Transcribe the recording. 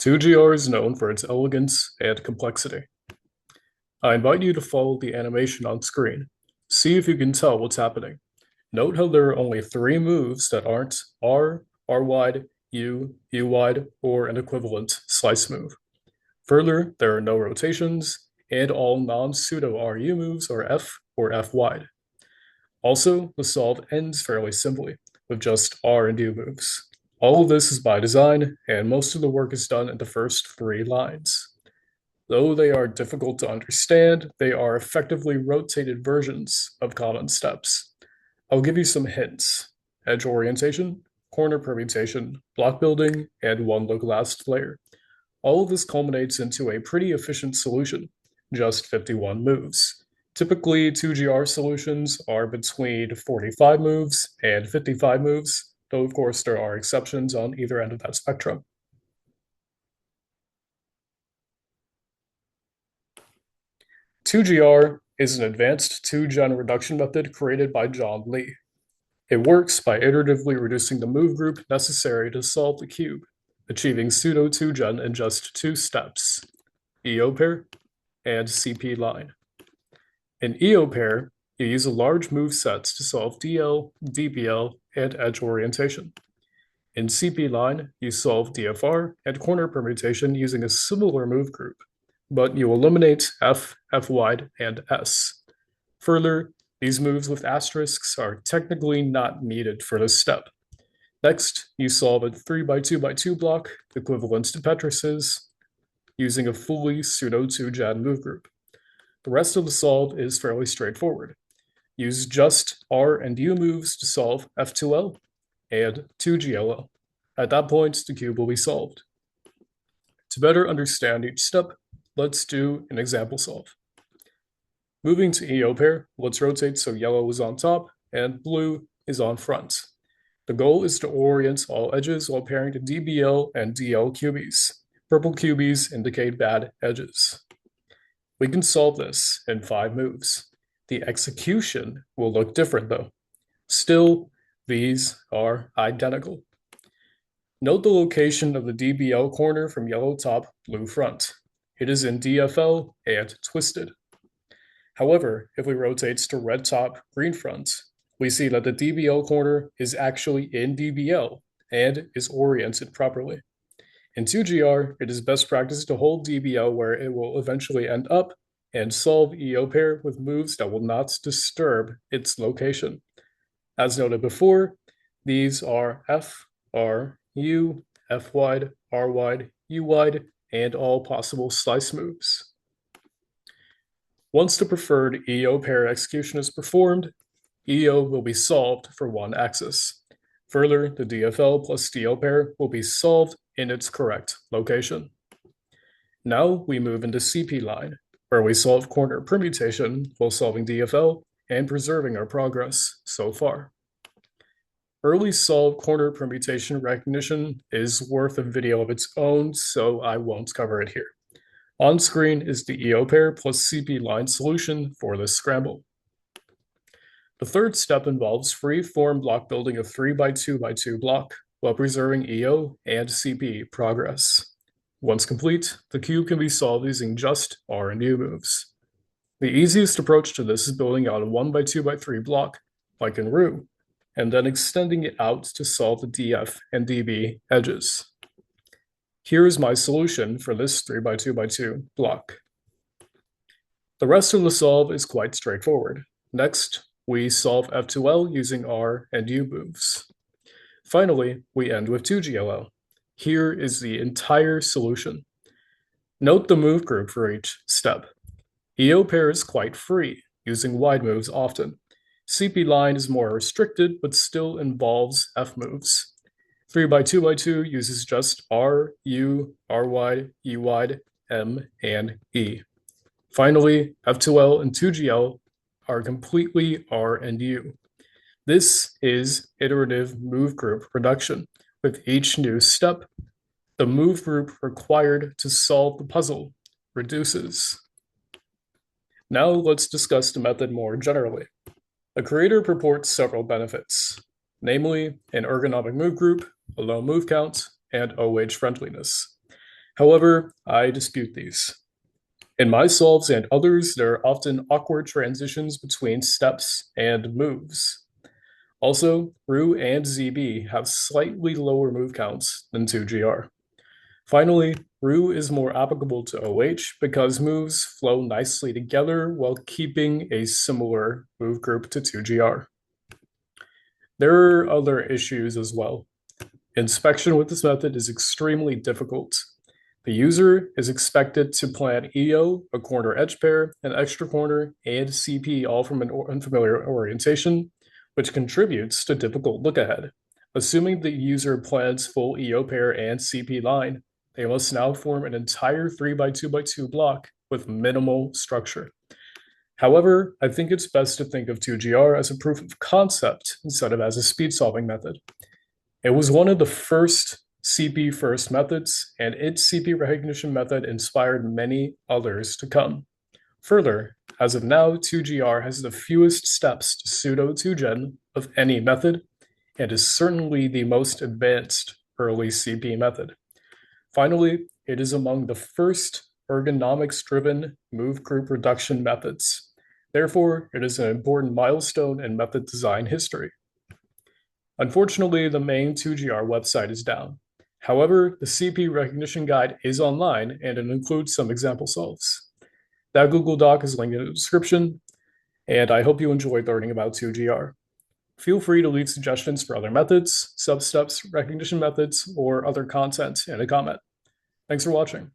2GR is known for its elegance and complexity. I invite you to follow the animation on screen. See if you can tell what's happening. Note how there are only 3 moves that aren't R, R wide, U, U wide, or an equivalent slice move. Further, there are no rotations, and all non-pseudo RU moves are F or F wide. Also, the solve ends fairly simply, with just R and U moves. All of this is by design, and most of the work is done in the first 3 lines. Though they are difficult to understand, they are effectively rotated versions of common steps. I'll give you some hints: edge orientation, corner permutation, block building, and one look last layer. All of this culminates into a pretty efficient solution, just 51 moves. Typically, 2GR solutions are between 45 moves and 55 moves, though of course there are exceptions on either end of that spectrum. "2GR is an advanced 2-gen reduction method created by John Lee. It works by iteratively reducing the move group necessary to solve the cube, achieving pseudo 2-gen in just 2 steps: EO pair and CP line. In EO pair, you use a large move sets to solve DL, DBL, and edge orientation. In CP line, you solve DFR and corner permutation using a similar move group, but you eliminate F, F wide, and S. Further, these moves with asterisks are technically not needed for this step. Next, you solve a 3x2x2 block, equivalent to Petrus's, using a fully pseudo 2-gen move group. The rest of the solve is fairly straightforward. Use just R and U moves to solve F2L and 2GLL. At that point, the cube will be solved. To better understand each step, let's do an example solve. Moving to EO pair, let's rotate so yellow is on top and blue is on front. The goal is to orient all edges while pairing to DBL and DL cubies. Purple cubies indicate bad edges. We can solve this in 5 moves. The execution will look different though. Still, these are identical. Note the location of the DBL corner from yellow top, blue front. It is in DFL and twisted. However, if we rotate to red top, green front, we see that the DBL corner is actually in DBL and is oriented properly. In 2GR, it is best practice to hold DBL where it will eventually end up and solve EO pair with moves that will not disturb its location. As noted before, these are F, R, U, F wide, R wide, U wide, and all possible slice moves. Once the preferred EO pair execution is performed, EO will be solved for one axis. Further, the DFL plus DL pair will be solved in its correct location. Now we move into CP line, where we solve corner permutation while solving DFL and preserving our progress so far. Early solve corner permutation recognition is worth a video of its own, so I won't cover it here. On screen is the EO pair plus CP line solution for this scramble. The third step involves free-form block building of 3x2x2 block while preserving EO and CP progress. Once complete, the cube can be solved using just R and U moves. The easiest approach to this is building out a 1x2x3 block, like in Roux, and then extending it out to solve the DF and DB edges. Here is my solution for this 3x2x2 block. The rest of the solve is quite straightforward. Next, we solve F2L using R and U moves. Finally, we end with 2GLL. Here is the entire solution. Note the move group for each step. EO pair is quite free, using wide moves often. CP line is more restricted, but still involves F moves. 3x2x2 uses just R, U, R wide, U wide, M, and E. Finally, F2L and 2GL are completely R and U. This is iterative move group reduction. With each new step, the move group required to solve the puzzle reduces. Now let's discuss the method more generally. The creator purports several benefits, namely an ergonomic move group, a low move count, and OH friendliness. However, I dispute these. In my solves and others, there are often awkward transitions between steps and moves. Also, Ru and ZB have slightly lower move counts than 2GR. Finally, Ru is more applicable to OH because moves flow nicely together while keeping a similar move group to 2GR. There are other issues as well. Inspection with this method is extremely difficult. The user is expected to plan EO, a corner edge pair, an extra corner, and CP all from an unfamiliar orientation, which contributes to difficult look ahead. Assuming the user plans full EO pair and CP line, they must now form an entire 3x2x2 block with minimal structure. However, I think it's best to think of 2GR as a proof of concept instead of as a speed solving method. It was one of the first CP first methods, and its CP recognition method inspired many others to come. Further, as of now, 2GR has the fewest steps to pseudo 2gen of any method, and is certainly the most advanced early CP method. Finally, it is among the first ergonomics-driven move group reduction methods. Therefore, it is an important milestone in method design history. Unfortunately, the main 2GR website is down. However, the CP recognition guide is online and it includes some example solves. That Google Doc is linked in the description, and I hope you enjoyed learning about 2GR. Feel free to leave suggestions for other methods, substeps, recognition methods, or other content in a comment. Thanks for watching.